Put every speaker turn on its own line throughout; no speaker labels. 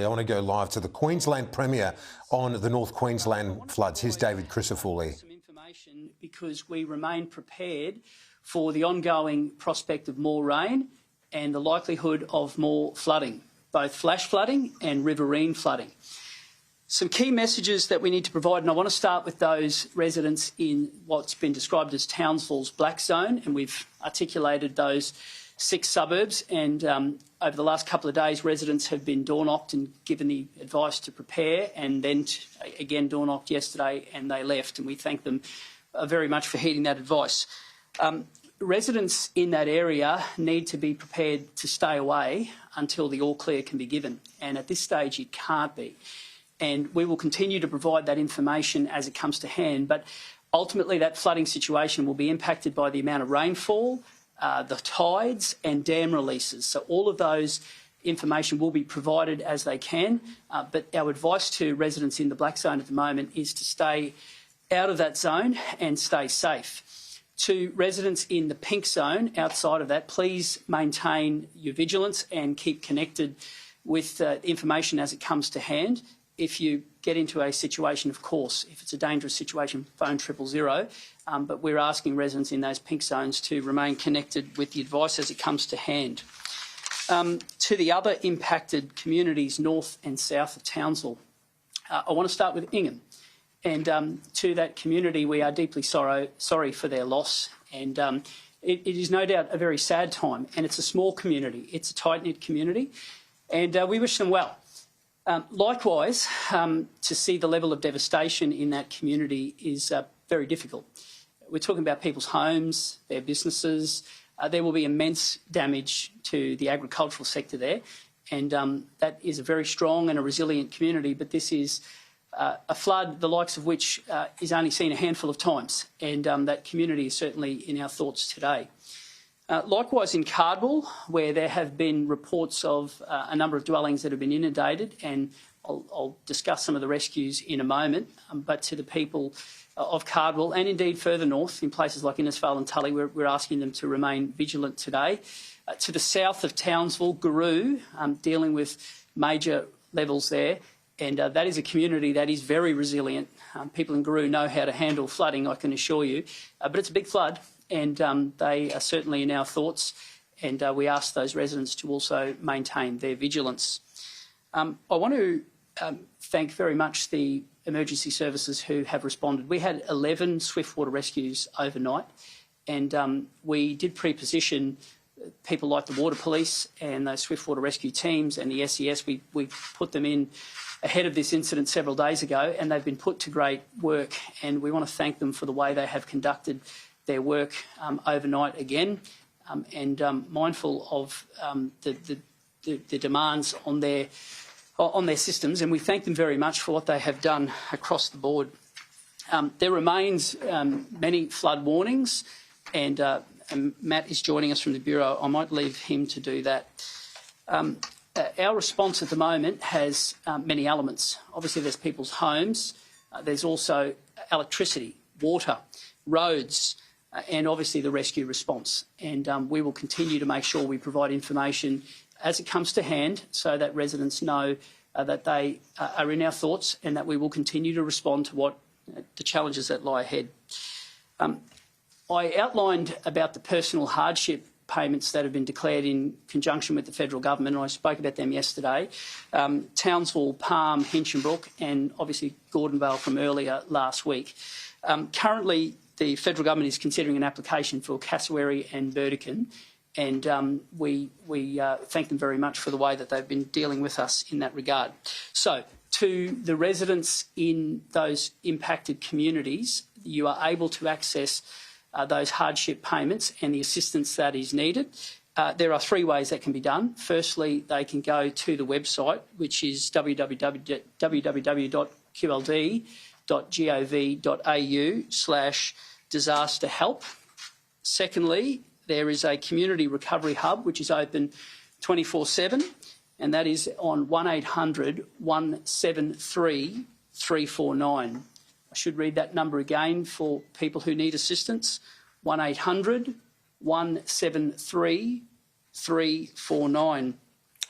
I want to go live to the Queensland Premier on the North Queensland floods. Here's David Crisafulli.
Some information because we remain prepared for the ongoing prospect of more rain and the likelihood of more flooding, both flash flooding and riverine flooding. Some key messages that we need to provide, and I want to start with those residents in what's been described as Townsville's black zone, and we've articulated those 6 suburbs, and over the last couple of days residents have been door-knocked and given the advice to prepare, and then again door-knocked yesterday and they left, and we thank them very much for heeding that advice. Residents in that area need to be prepared to stay away until the all-clear can be given, and at this stage it can't be. And we will continue to provide that information as it comes to hand, but ultimately that flooding situation will be impacted by the amount of rainfall, the tides and dam releases. So all of those information will be provided as they can, but our advice to residents in the black zone at the moment is to stay out of that zone and stay safe. To residents in the pink zone outside of that, please maintain your vigilance and keep connected with information as it comes to hand. If you get into a situation, of course, if it's a dangerous situation, phone 000, but we're asking residents in those pink zones to remain connected with the advice as it comes to hand. To the other impacted communities north and south of Townsville, I want to start with Ingham. And to that community, we are deeply sorry for their loss. And it is no doubt a very sad time. And it's a small community. It's a tight-knit community. And we wish them well. Likewise, to see the level of devastation in that community is very difficult. We're talking about people's homes, their businesses. There will be immense damage to the agricultural sector there. And that is a very strong and a resilient community. But this is a flood, the likes of which is only seen a handful of times, and that community is certainly in our thoughts today. Likewise in Cardwell, where there have been reports of a number of dwellings that have been inundated, and I'll discuss some of the rescues in a moment, but to the people of Cardwell and indeed further north in places like Innisfail and Tully, we're asking them to remain vigilant today. To the south of Townsville, Garoo, dealing with major levels there. And that is a community that is very resilient. People in Garoo know how to handle flooding, I can assure you. But it's a big flood, and they are certainly in our thoughts. And we ask those residents to also maintain their vigilance. I want to thank very much the emergency services who have responded. We had 11 swiftwater rescues overnight, and we did pre-position people like the Water Police and those swiftwater rescue teams and the SES. We put them in ahead of this incident several days ago, and they've been put to great work, and we want to thank them for the way they have conducted their work overnight again, and mindful of the demands on their systems, and we thank them very much for what they have done across the board. There remains many flood warnings, and Matt is joining us from the Bureau. I might leave him to do that. Our response at the moment has many elements. Obviously, there's people's homes. There's also electricity, water, roads, and obviously the rescue response. And we will continue to make sure we provide information as it comes to hand so that residents know that they are in our thoughts and that we will continue to respond to what the challenges that lie ahead. I outlined about the personal hardship payments that have been declared in conjunction with the federal government, and I spoke about them yesterday. Townsville, Palm, Hinchinbrook, and obviously Gordonvale from earlier last week. Currently, the federal government is considering an application for Cassowary and Burdekin, and we thank them very much for the way that they've been dealing with us in that regard. So, to the residents in those impacted communities, you are able to access those hardship payments and the assistance that is needed. There are 3 ways that can be done. Firstly, they can go to the website, which is www.qld.gov.au/disaster-help. Secondly, there is a community recovery hub, which is open 24/7, and that is on 1800 173 349. I should read that number again for people who need assistance, 1800 173 349.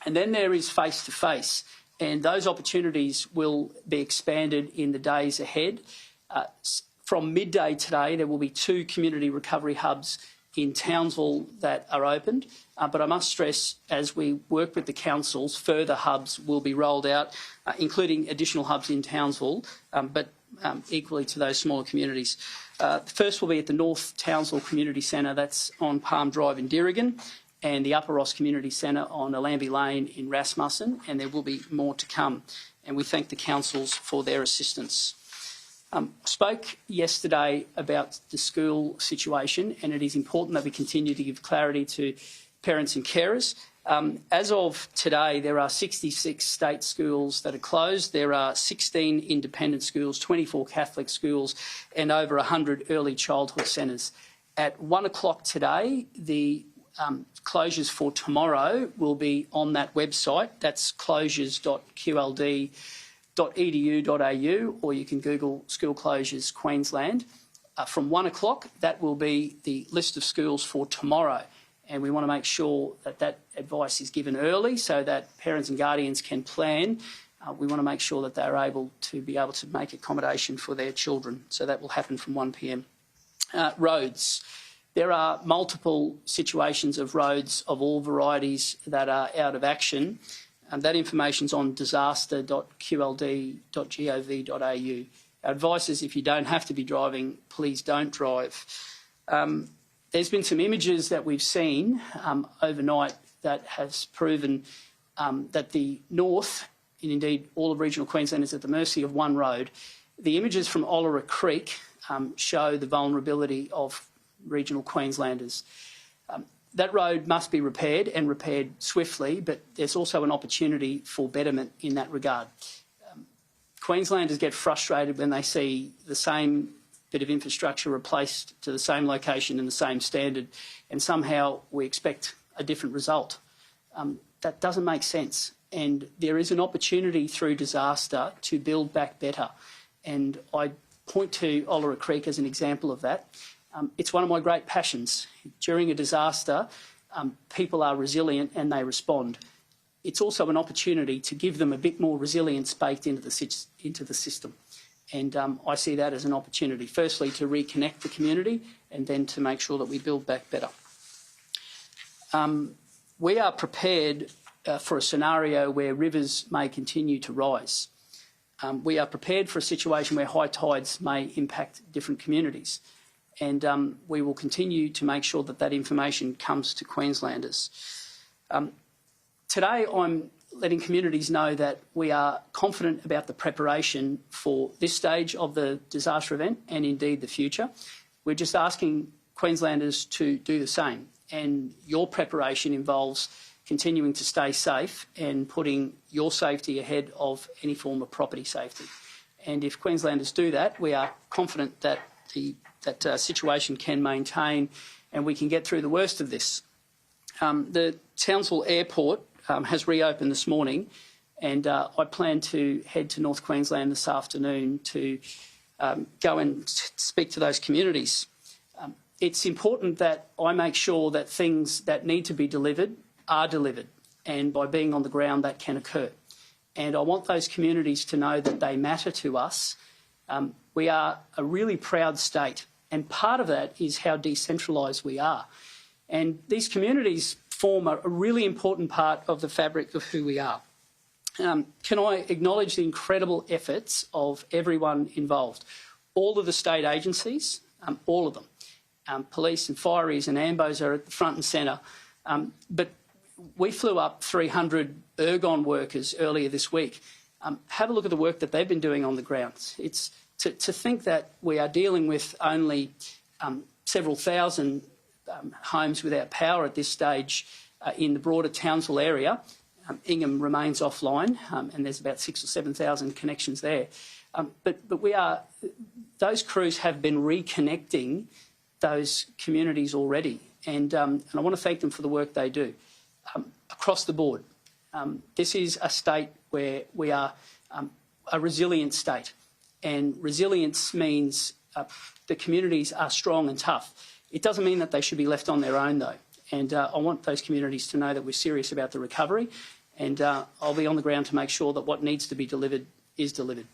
And then there is face-to-face, and those opportunities will be expanded in the days ahead. From midday today, there will be 2 community recovery hubs in Townsville that are opened, but I must stress, as we work with the councils, further hubs will be rolled out, including additional hubs in Townsville, but equally to those smaller communities. The first will be at the North Townsville Community Centre, that's on Palm Drive in Dirrigan, and the Upper Ross Community Centre on Allambie Lane in Rasmussen, and there will be more to come. And we thank the councils for their assistance. Spoke yesterday about the school situation, and it is important that we continue to give clarity to parents and carers. As of today, there are 66 state schools that are closed. There are 16 independent schools, 24 Catholic schools, and over 100 early childhood centres. At 1 o'clock today, the closures for tomorrow will be on that website. That's closures.qld.edu.au, or you can Google School Closures Queensland. From 1 o'clock, that will be the list of schools for tomorrow. And we want to make sure that that advice is given early so that parents and guardians can plan. We want to make sure that they're able to make accommodation for their children. So that will happen from 1 p.m. Roads. There are multiple situations of roads of all varieties that are out of action. That information is on disaster.qld.gov.au. Our advice is, if you don't have to be driving, please don't drive. There's been some images that we've seen overnight that has proven that the north, and indeed all of regional Queensland, is at the mercy of one road. The images from Olera Creek show the vulnerability of regional Queenslanders. That road must be repaired, and repaired swiftly, but there's also an opportunity for betterment in that regard. Queenslanders get frustrated when they see the same bit of infrastructure replaced to the same location and the same standard, and somehow we expect a different result. That doesn't make sense, and there is an opportunity through disaster to build back better, and I point to Olera Creek as an example of that. It's one of my great passions. During a disaster, people are resilient and they respond. It's also an opportunity to give them a bit more resilience baked into the system. And I see that as an opportunity, firstly, to reconnect the community, and then to make sure that we build back better. We are prepared for a scenario where rivers may continue to rise. We are prepared for a situation where high tides may impact different communities. And we will continue to make sure that that information comes to Queenslanders. Today, I'm letting communities know that we are confident about the preparation for this stage of the disaster event, and indeed the future. We're just asking Queenslanders to do the same, and your preparation involves continuing to stay safe and putting your safety ahead of any form of property safety. And if Queenslanders do that, we are confident that that situation can maintain and we can get through the worst of this. The Townsville Airport has reopened this morning, and I plan to head to North Queensland this afternoon to go and speak to those communities. It's important that I make sure that things that need to be delivered are delivered, and by being on the ground that can occur. And I want those communities to know that they matter to us. We are a really proud state, and part of that is how decentralised we are. And these communities form a really important part of the fabric of who we are. Can I acknowledge the incredible efforts of everyone involved? All of the state agencies, all of them. Police and fireys and AMBOs are at the front and centre. But we flew up 300 ergon workers earlier this week. Have a look at the work that they've been doing on the ground. It's to think that we are dealing with only several thousand homes without power at this stage in the broader Townsville area. Ingham remains offline, and there's about 6,000 or 7,000 connections there. But those crews have been reconnecting those communities already, and I want to thank them for the work they do across the board. This is a state where we are a resilient state, and resilience means the communities are strong and tough. It doesn't mean that they should be left on their own, though, and I want those communities to know that we're serious about the recovery, and I'll be on the ground to make sure that what needs to be delivered is delivered.